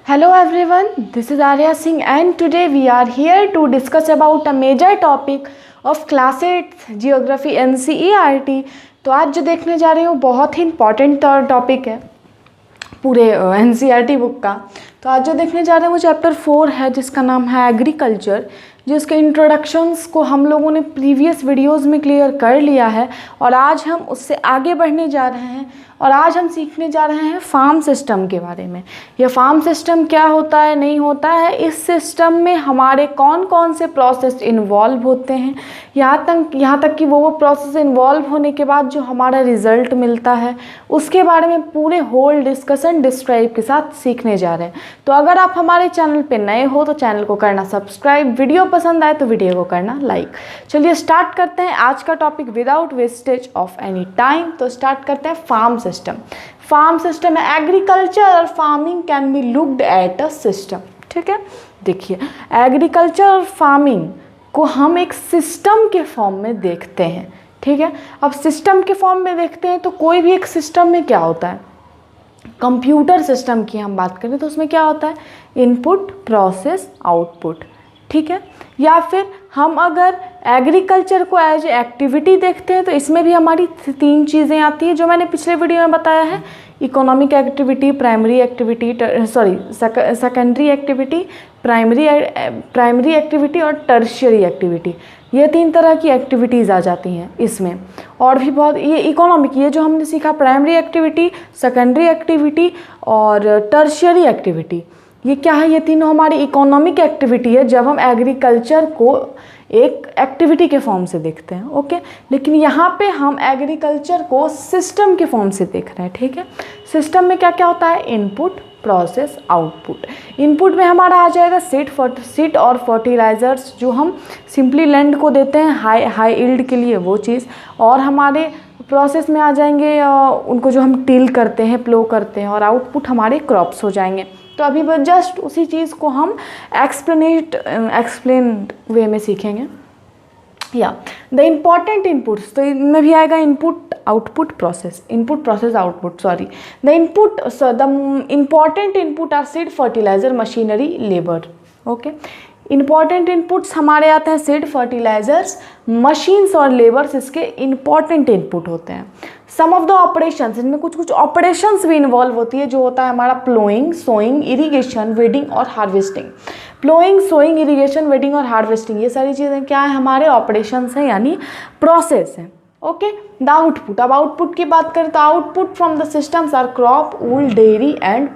Hello everyone, this is Arya Singh and today we are here to discuss about a major topic of class 8 Geography NCERT। तो आज जो देखने जा रहे हो बहुत ही इम्पॉर्टेंट टॉपिक है पूरे NCERT बुक का। तो आज जो देखने जा रहे हैं वो चैप्टर 4 है जिसका नाम है एग्रीकल्चर, जिसके इंट्रोडक्शंस को हम लोगों ने प्रीवियस वीडियोस में क्लियर कर लिया है और आज हम उससे आगे बढ़ने जा रहे हैं और आज हम सीखने जा रहे हैं फार्म सिस्टम के बारे में। यह फार्म सिस्टम क्या होता है, नहीं होता है, इस सिस्टम में हमारे कौन कौन से प्रोसेस इन्वॉल्व होते हैं, यहाँ तक कि वो प्रोसेस इन्वॉल्व होने के बाद जो हमारा रिज़ल्ट मिलता है उसके बारे में पूरे होल डिस्कशन डिस्क्राइब के साथ सीखने जा रहे हैं। तो अगर आप हमारे चैनल पे नए हो तो चैनल को करना सब्सक्राइब, वीडियो पसंद आए तो वीडियो को करना लाइक। चलिए स्टार्ट करते हैं आज का topic without wastage of any time. तो स्टार्ट करते हैं फार्म सिस्टम। फार्म सिस्टम है एग्रीकल्चर और farming can be looked at a system. ठीक है, देखिए एग्रीकल्चर और फार्मिंग को हम एक सिस्टम के फॉर्म में देखते हैं। ठीक है, अब सिस्टम के फॉर्म में देखते हैं तो कोई भी एक सिस्टम में क्या होता है, कंप्यूटर सिस्टम की हम बात करें तो उसमें क्या होता है, इनपुट प्रोसेस आउटपुट। ठीक है, या फिर हम अगर एग्रीकल्चर को एज एक्टिविटी देखते हैं तो इसमें भी हमारी 3 चीज़ें आती हैं जो मैंने पिछले वीडियो में बताया है, economic activity, primary activity, secondary activity, primary activity और टर्शियरी एक्टिविटी। ये 3 तरह की एक्टिविटीज़ आ जाती हैं इसमें। और भी बहुत, ये इकोनॉमिक, ये जो हमने सीखा प्राइमरी एक्टिविटी, सेकेंडरी एक्टिविटी और टर्शियरी एक्टिविटी, ये क्या है, ये तीनों हमारी इकोनॉमिक एक्टिविटी है जब हम एग्रीकल्चर को एक एक्टिविटी के फॉर्म से देखते हैं। ओके, लेकिन यहाँ पे हम एग्रीकल्चर को सिस्टम के फॉर्म से देख रहे हैं। ठीक है, सिस्टम में क्या क्या होता है, इनपुट प्रोसेस आउटपुट। इनपुट में हमारा आ जाएगा सीड और फर्टिलाइजर्स जो हम सिंपली लैंड को देते हैं हाई यील्ड के लिए, वो चीज़। और हमारे प्रोसेस में आ जाएंगे उनको जो हम टिल करते हैं, प्लो करते हैं, और आउटपुट हमारे क्रॉप्स हो जाएंगे। तो अभी बस जस्ट उसी चीज़ को हम एक्सप्लेन वे में सीखेंगे। या द इम्पॉर्टेंट इनपुट्स, तो इनमें भी आएगा input output process, input process output, sorry. The important input are seed, fertilizer, machinery, labour. Okay, important inputs हमारे आते हैं सीड, फर्टिलाइजर्स, मशीन्स और लेबर्स, इसके इम्पॉर्टेंट इनपुट होते हैं। सम ऑफ द ऑपरेशंस, इनमें कुछ ऑपरेशंस भी इन्वॉल्व होती है जो होता है हमारा प्लोइंग, सोइंग, इरिगेशन, वेडिंग और harvesting. Ploughing, sowing, irrigation, weeding और हार्वेस्टिंग, ये सारी चीज़ें क्या है, हमारे ऑपरेशंस हैं यानी प्रोसेस हैं। ओके, द आउटपुट, अब आउटपुट की बात करें तो output from the systems are crop, wool, dairy and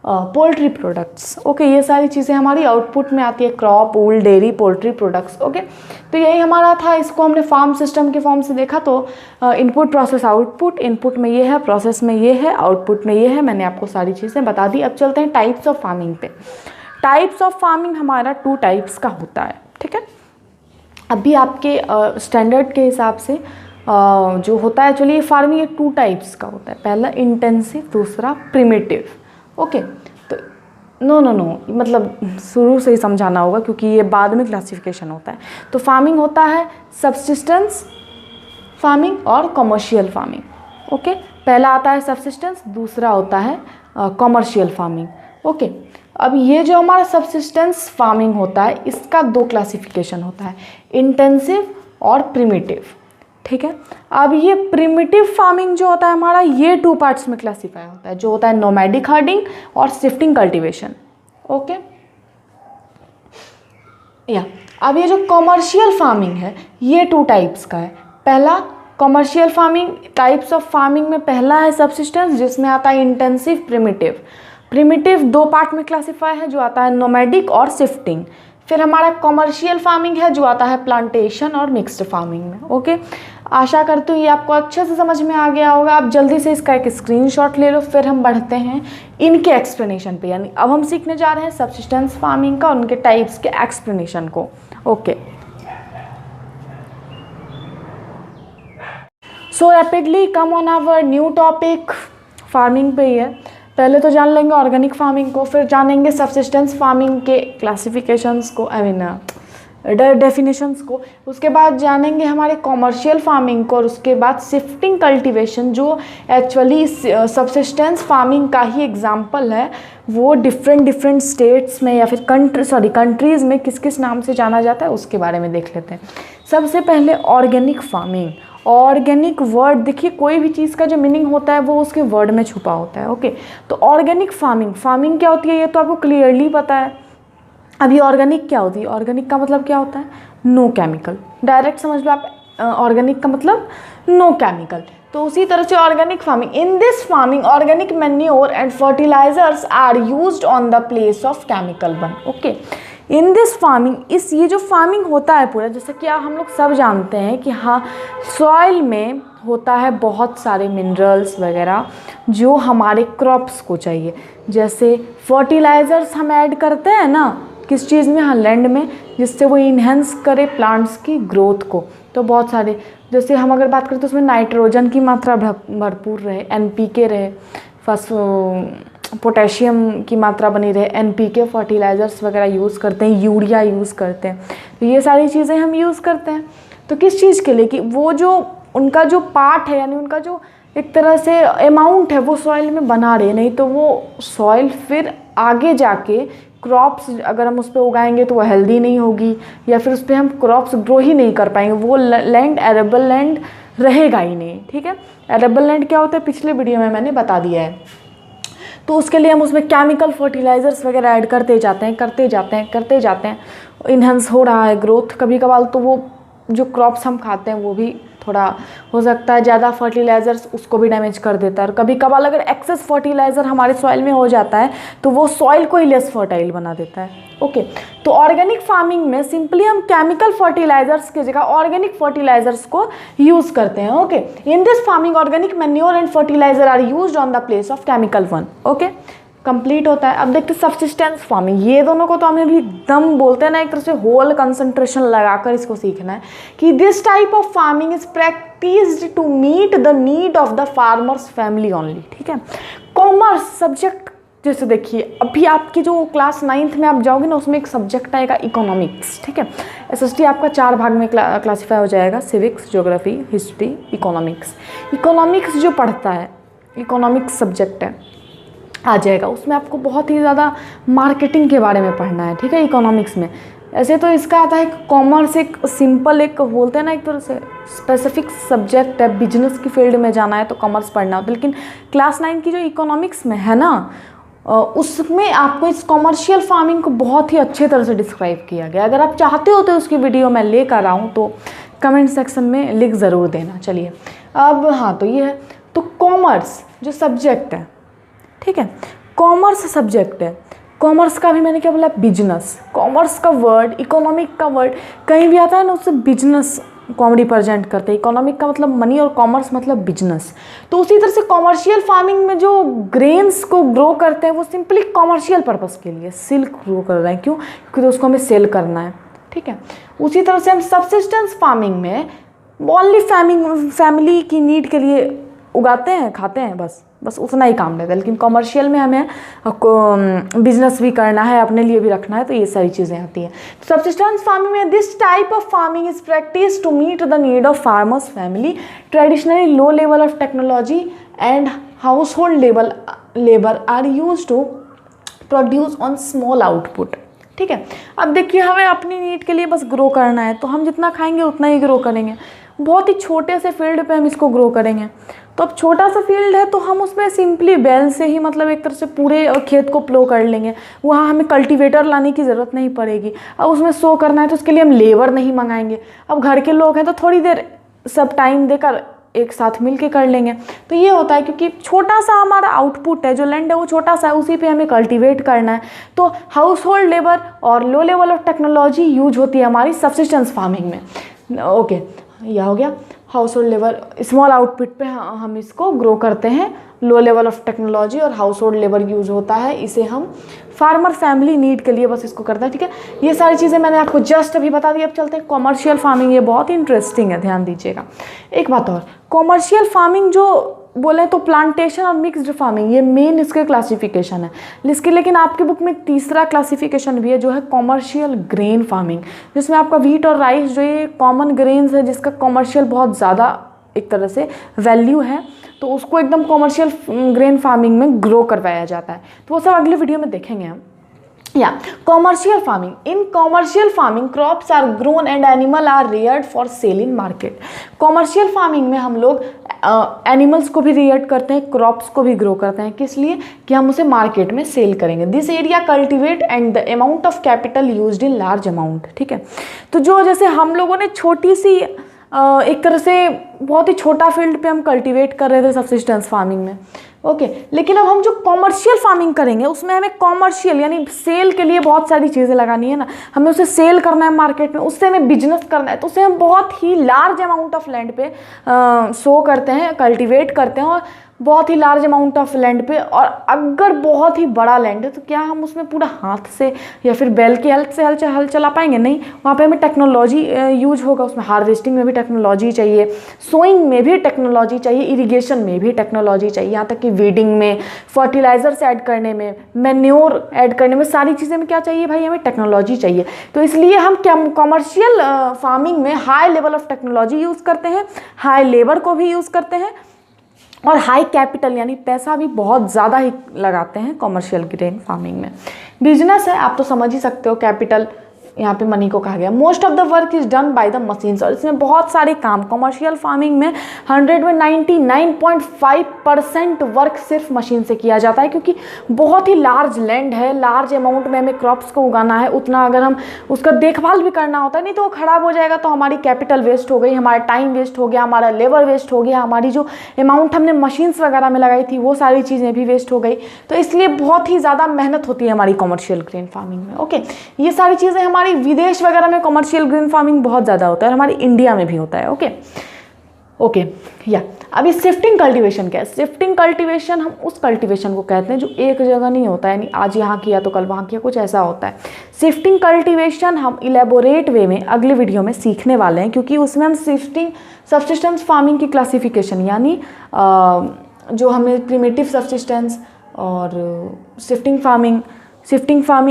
poultry products. Okay, ये सारी चीज़ें हमारी आउटपुट में आती है, crop, wool, dairy, poultry products. Okay, तो यही हमारा था, इसको हमने फार्म सिस्टम के फॉर्म से देखा। तो इनपुट प्रोसेस आउटपुट, इनपुट में ये है, प्रोसेस में ये है, आउटपुट में ये है, मैंने आपको सारी चीज़ें बता दी। अब चलते हैं टाइप्स ऑफ फार्मिंग पे। टाइप्स ऑफ फार्मिंग हमारा 2 टाइप्स का होता है। ठीक है, अभी आपके स्टैंडर्ड के हिसाब से जो होता है, चलिए फार्मिंग 2 टाइप्स का होता है, पहला इंटेंसिव, दूसरा प्रिमिटिव। ओके, तो नो मतलब शुरू से ही समझाना होगा क्योंकि ये बाद में क्लासिफिकेशन होता है। तो फार्मिंग होता है सब्सिस्टेंस फार्मिंग और कमर्शियल फार्मिंग। ओके, पहला आता है सब्सिस्टेंस, दूसरा होता है कमर्शियल फार्मिंग। ओके, अब ये जो हमारा सब्सिस्टेंस फार्मिंग होता है इसका 2 क्लासिफिकेशन होता है, इंटेंसिव और प्रिमिटिव। ठीक है, अब ये प्रिमिटिव फार्मिंग जो होता है हमारा, ये 2 पार्ट्स में क्लासीफाई होता है, जो होता है नोमैडिक हर्डिंग और शिफ्टिंग कल्टीवेशन। ओके, या अब ये जो कमर्शियल फार्मिंग है ये 2 टाइप्स का है। पहला commercial farming, types of farming में पहला है सब्सिस्टेंस, जिसमें आता है इंटेंसिव, प्रिमिटिव। प्रिमिटिव 2 पार्ट में क्लासीफाई है, जो आता है नोमैडिक और शिफ्टिंग। फिर हमारा कमर्शियल फार्मिंग है जो आता है प्लांटेशन और मिक्स्ड फार्मिंग में। ओके, आशा करती हूँ ये आपको अच्छे से समझ में आ गया होगा। आप जल्दी से इसका एक स्क्रीनशॉट ले लो, फिर हम बढ़ते हैं इनके एक्सप्लेनेशन पे। यानी अब हम सीखने जा रहे हैं सब्सिस्टेंस फार्मिंग का और उनके टाइप्स के एक्सप्लेनेशन को। Okay, so rapidly come on our new topic, farming पे ही है। पहले तो जान लेंगे ऑर्गेनिक फार्मिंग को, फिर जानेंगे सब्सिस्टेंस फार्मिंग के क्लासिफिकेशंस को, डेफिनेशंस को। उसके बाद जानेंगे हमारे कॉमर्शियल फार्मिंग को, और उसके बाद शिफ्टिंग कल्टीवेशन जो एक्चुअली सबसिस्टेंस फार्मिंग का ही एग्जाम्पल है, वो डिफरेंट स्टेट्स में या फिर कंट्रीज़ में किस किस नाम से जाना जाता है उसके बारे में देख लेते हैं। सबसे पहले ऑर्गेनिक फार्मिंग। ऑर्गेनिक वर्ड देखिए, कोई भी चीज़ का जो मीनिंग होता है वो उसके वर्ड में छुपा होता है। ओके, तो ऑर्गेनिक फार्मिंग क्या होती है ये तो आपको क्लियरली पता है। अभी ऑर्गेनिक क्या होती है? ऑर्गेनिक का मतलब क्या होता है? No chemical. डायरेक्ट समझ लो आप, ऑर्गेनिक का मतलब नो केमिकल। तो उसी तरह से organic farming, in this farming organic manure and fertilizers are used on the place of chemical one. Okay, in this farming, इस ये जो फार्मिंग होता है पूरा, जैसे कि हम लोग सब जानते हैं कि हाँ, सॉइल में होता है बहुत सारे मिनरल्स वगैरह जो हमारे क्रॉप्स को चाहिए। जैसे फर्टिलाइजर्स हम ऐड करते हैं ना, किस चीज़ में? हाँ, लैंड में, जिससे वो इन्हेंस करे प्लांट्स की ग्रोथ को। तो बहुत सारे, जैसे हम अगर बात करें तो उसमें नाइट्रोजन की मात्रा भरपूर रहे, NPK रहे, पोटेशियम की मात्रा बनी रहे, NPK फर्टिलाइजर्स वगैरह यूज़ करते हैं, यूरिया यूज़ करते हैं। तो ये सारी चीज़ें हम यूज़ करते हैं। तो किस चीज़ के लिए? कि वो जो उनका जो पार्ट है, यानी उनका जो एक तरह से अमाउंट है, वो सॉइल में बना रहे, नहीं तो वो सॉइल फिर आगे जाके क्रॉप्स अगर हम उस पर उगाएंगे तो वो हेल्दी नहीं होगी, या फिर उस पर हम क्रॉप्स ग्रो ही नहीं कर पाएंगे, वो लैंड एरेबल लैंड रहेगा ही नहीं। ठीक है, एरेबल लैंड क्या होता है पिछले वीडियो में मैंने बता दिया है। तो उसके लिए हम उसमें केमिकल फर्टिलाइजर्स वगैरह ऐड करते जाते हैं, इन्हेंस हो रहा है ग्रोथ। कभी कभार तो वो जो क्रॉप्स हम खाते हैं वो भी थोड़ा हो सकता है ज़्यादा फर्टिलाइजर्स उसको भी डैमेज कर देता है, और कभी कभार अगर एक्सेस फर्टिलाइज़र हमारे सॉइल में हो जाता है तो वो सॉइल को ही लेस फर्टाइल बना देता है। ओके, तो ऑर्गेनिक फार्मिंग में सिंपली हम केमिकल फर्टिलाइजर्स की जगह ऑर्गेनिक फर्टिलाइजर्स को यूज़ करते हैं। Okay, in this farming organic manure and fertilizer are used on the place of chemical one. Okay, complete होता है। अब देखते हैं सब्सिस्टेंस फार्मिंग। ये दोनों को तो हमें भी एकदम बोलते हैं ना, एक तरह से होल कंसंट्रेशन लगाकर इसको सीखना है कि this type of farming is practised to meet the need of the farmers family only. ठीक है, कॉमर्स सब्जेक्ट, जैसे देखिए अभी आपकी जो क्लास 9th में आप जाओगे ना, उसमें एक सब्जेक्ट आएगा इकोनॉमिक्स। ठीक है, SST आपका 4 भाग में क्लासीफाई हो जाएगा, civics, geography, history, economics. Economics जो पढ़ता है, इकोनॉमिक्स सब्जेक्ट है, आ जाएगा उसमें आपको बहुत ही ज़्यादा मार्केटिंग के बारे में पढ़ना है। ठीक है, इकोनॉमिक्स में। ऐसे तो इसका आता है कॉमर्स, एक सिंपल, एक बोलते हैं ना एक तरह से स्पेसिफिक सब्जेक्ट है, बिजनेस की फील्ड में जाना है तो कॉमर्स पढ़ना होता है। लेकिन क्लास 9 की जो इकोनॉमिक्स में है ना, उसमें आपको इस कॉमर्शियल फार्मिंग को बहुत ही अच्छे तरह से डिस्क्राइब किया गया। अगर आप चाहते हो तो उसकी वीडियो मैं लेकर आऊँ तो कमेंट सेक्शन में लिख ज़रूर देना। चलिए अब हाँ, तो ये है, तो कॉमर्स जो सब्जेक्ट है, ठीक है, कॉमर्स सब्जेक्ट है। कॉमर्स का भी मैंने क्या बोला? बिजनेस। कॉमर्स का वर्ड, इकोनॉमिक का वर्ड कहीं भी आता है ना, उससे बिजनेस को हम रिप्रेजेंट करते हैं। इकोनॉमिक का मतलब मनी और कॉमर्स मतलब बिजनेस। तो उसी तरह से कॉमर्शियल फार्मिंग में जो ग्रेन्स को ग्रो करते हैं वो सिंपली कॉमर्शियल पर्पस के लिए, सिल्क ग्रो कर रहे हैं। क्यों? क्योंकि उसको हमें सेल करना है। ठीक है, उसी तरह से हम सब्सिस्टेंस फार्मिंग में ओनली फैमिली की नीड के लिए उगाते हैं, खाते हैं, बस उतना ही काम रहता है। लेकिन कॉमर्शियल में हमें बिजनेस भी करना है, अपने लिए भी रखना है, तो ये सारी चीज़ें आती हैं। सब्सिस्टेंस फार्मिंग में this type of farming is practice to meet the need of farmers family. Traditionally low level of technology and household labour are use to produce on small output. ठीक है, अब देखिए हमें अपनी need के लिए बस ग्रो करना है, तो हम जितना खाएंगे उतना ही ग्रो करेंगे। बहुत ही छोटे से फील्ड पे हम इसको ग्रो करेंगे। तो अब छोटा सा फील्ड है तो हम उसमें सिंपली बैल से ही, मतलब एक तरह से पूरे खेत को प्लो कर लेंगे। वहाँ हमें कल्टीवेटर लाने की ज़रूरत नहीं पड़ेगी। अब उसमें सो करना है तो उसके लिए हम लेबर नहीं मंगाएंगे। अब घर के लोग हैं तो थोड़ी देर सब टाइम देकर एक साथ मिल के कर लेंगे। तो ये होता है क्योंकि छोटा सा हमारा आउटपुट है, जो लैंड है वो छोटा सा है, उसी पे हमें कल्टीवेट करना है। तो हाउस होल्ड लेबर और लो लेवल ऑफ टेक्नोलॉजी यूज होती है हमारी सब्सिस्टेंस फार्मिंग में। ओके, यह हो गया house hold labour. Small output पे हम इसको ग्रो करते हैं। लो लेवल ऑफ टेक्नोलॉजी और हाउस होल्ड लेबर यूज़ होता है, इसे हम फार्मर फैमिली नीड के लिए बस इसको करते हैं। ठीक है, ये सारी चीज़ें मैंने आपको जस्ट अभी बता दी। अब चलते हैं कॉमर्शियल फार्मिंग। ये बहुत ही इंटरेस्टिंग है, ध्यान दीजिएगा। एक बात और, कॉमर्शियल फार्मिंग जो बोले तो प्लांटेशन और मिक्स्ड फार्मिंग, ये मेन इसके क्लासिफिकेशन है। इसके लेकिन आपकी बुक में तीसरा क्लासिफिकेशन भी है जो है कॉमर्शियल ग्रेन फार्मिंग, जिसमें आपका व्हीट और राइस जो ये कॉमन ग्रेन्स है जिसका कॉमर्शियल बहुत ज़्यादा एक तरह से वैल्यू है, तो उसको एकदम कॉमर्शियल ग्रेन फार्मिंग में ग्रो करवाया जाता है। तो वो सब अगले वीडियो में देखेंगे हम। या commercial farming, in commercial farming crops are grown and animal are reared for sale in market. Commercial farming में हम लोग एनिमल्स को भी रेयर्ड करते हैं, क्रॉप्स को भी ग्रो करते हैं, किस लिए कि हम उसे मार्केट में सेल करेंगे। This area cultivate and the amount of capital used in large amount, ठीक है। तो जो जैसे हम लोगों ने छोटी सी एक तरह से बहुत ही छोटा फील्ड पे हम कल्टीवेट कर रहे थे सब्सिस्टेंस फार्मिंग में, ओके। लेकिन अब हम जो कॉमर्शियल फार्मिंग करेंगे उसमें हमें कॉमर्शियल यानी सेल के लिए बहुत सारी चीज़ें लगानी है ना, हमें उसे सेल करना है मार्केट में, उससे हमें बिजनेस करना है, तो उसे हम बहुत ही लार्ज अमाउंट ऑफ लैंड पे सो करते हैं, कल्टीवेट करते हैं, और बहुत ही लार्ज अमाउंट ऑफ लैंड पे। और अगर बहुत ही बड़ा लैंड है तो क्या हम उसमें पूरा हाथ से या फिर बैल की हेल्प से हल चला पाएंगे? नहीं, वहाँ पे हमें टेक्नोलॉजी यूज होगा, उसमें हार्वेस्टिंग में भी टेक्नोलॉजी चाहिए, सोइंग में भी टेक्नोलॉजी चाहिए, इरिगेशन में भी टेक्नोलॉजी चाहिए, यहाँ तक कि वीडिंग में, फर्टिलाइजर्स ऐड करने में, मैन्योर ऐड करने में, सारी चीज़ें में क्या चाहिए भाई? हमें टेक्नोलॉजी चाहिए। तो इसलिए हम क्या कॉमर्शियल फार्मिंग में high level of technology use करते हैं, हाई लेबर को भी यूज़ करते हैं, और हाई कैपिटल यानी पैसा भी बहुत ज़्यादा ही लगाते हैं कॉमर्शियल ग्रेन फार्मिंग में। बिजनेस है, आप तो समझ ही सकते हो, कैपिटल यहाँ पे मनी को कहा गया। Most of the work is done by the machines, और इसमें बहुत सारे काम कॉमर्शियल फार्मिंग में 100 में 99.5% वर्क सिर्फ मशीन से किया जाता है, क्योंकि बहुत ही लार्ज लैंड है, लार्ज अमाउंट में हमें क्रॉप्स को उगाना है, उतना अगर हम उसका देखभाल भी करना होता है, नहीं तो वो ख़राब हो जाएगा तो हमारी कैपिटल वेस्ट हो गई, हमारा टाइम वेस्ट हो गया, हमारा लेबर वेस्ट हो गया, हमारी जो अमाउंट हमने मशीन्स वगैरह में लगाई थी वो सारी चीज़ें भी वेस्ट हो गई। तो इसलिए बहुत ही ज़्यादा मेहनत होती है हमारी कॉमर्शियल ग्रेन फार्मिंग में, ओके। ये सारी चीज़ें हमारी विदेश वगैरह में कॉमर्शियल ग्रेन फार्मिंग बहुत ज़्यादा होता है, हमारी इंडिया में भी होता है, ओके। या अभी शिफ्टिंग कल्टीवेशन क्या है? शिफ्टिंग कल्टीवेशन हम उस कल्टीवेशन को कहते हैं जो एक जगह नहीं होता है, यानी आज यहाँ किया तो कल वहाँ किया, कुछ ऐसा होता है। शिफ्टिंग कल्टीवेशन हम इलेबोरेट वे में अगले वीडियो में सीखने वाले हैं, क्योंकि उसमें हम शिफ्टिंग सब्सिस्टेंस फार्मिंग की क्लासिफिकेशन यानी जो हमें प्रिमिटिव सब्सिस्टेंस और शिफ्टिंग फार्मिंग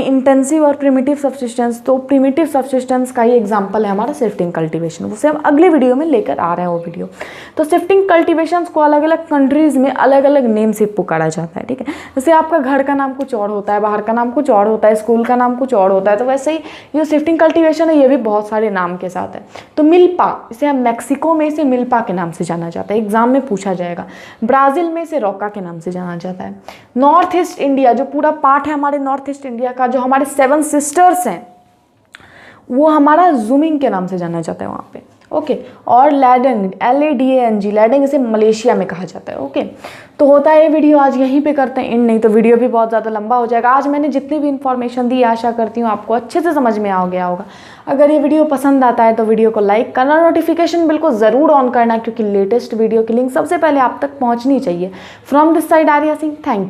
इंटेंसिव और प्रिमिटिव सब्सिस्टेंस, तो प्रिमिटिव सब्सिस्टेंस का ही एग्जांपल है हमारा शिफ्टिंग कल्टीवेशन, उसे हम अगले वीडियो में लेकर आ रहे हैं वो वीडियो। तो शिफ्टिंग कल्टीवेशंस को अलग अलग कंट्रीज़ में अलग अलग नेम से पुकारा जाता है, ठीक है। जैसे आपका घर का नाम कुछ और होता है, बाहर का नाम कुछ और होता है, स्कूल का नाम कुछ और होता है, तो वैसे ही ये शिफ्टिंग कल्टीवेशन है ये भी बहुत सारे नाम के साथ है। तो मिल्पा, इसे हम मैक्सिको में इसे मिल्पा के नाम से जाना जाता है, एग्जाम में पूछा जाएगा। ब्राज़ील में इसे रोका के नाम से जाना जाता है। नॉर्थ ईस्ट इंडिया, जो पूरा पार्ट है हमारे नॉर्थ ईस्ट इंडिया का, जो हमारे 7 सिस्टर्स हैं, वो हमारा जूमिंग के नाम से जाना जाता है वहाँ पे, ओके। और लैडंग, LADANG, लैडंग इसे मलेशिया में कहा जाता है, ओके। तो होता है ये वीडियो आज यहीं पे करते हैं, नहीं तो वीडियो भी बहुत ज़्यादा लंबा हो जाएगा। आज मैंने जितनी भी इन्फॉर्मेशन दी आशा करती हूँ आपको अच्छे से समझ में आ गया होगा। अगर ये वीडियो पसंद आता है तो वीडियो को लाइक करना, नोटिफिकेशन बिल्कुल ज़रूर ऑन करना, क्योंकि लेटेस्ट वीडियो की लिंक सबसे पहले आप तक पहुँचनी चाहिए। From this side Arya Singh, thank you.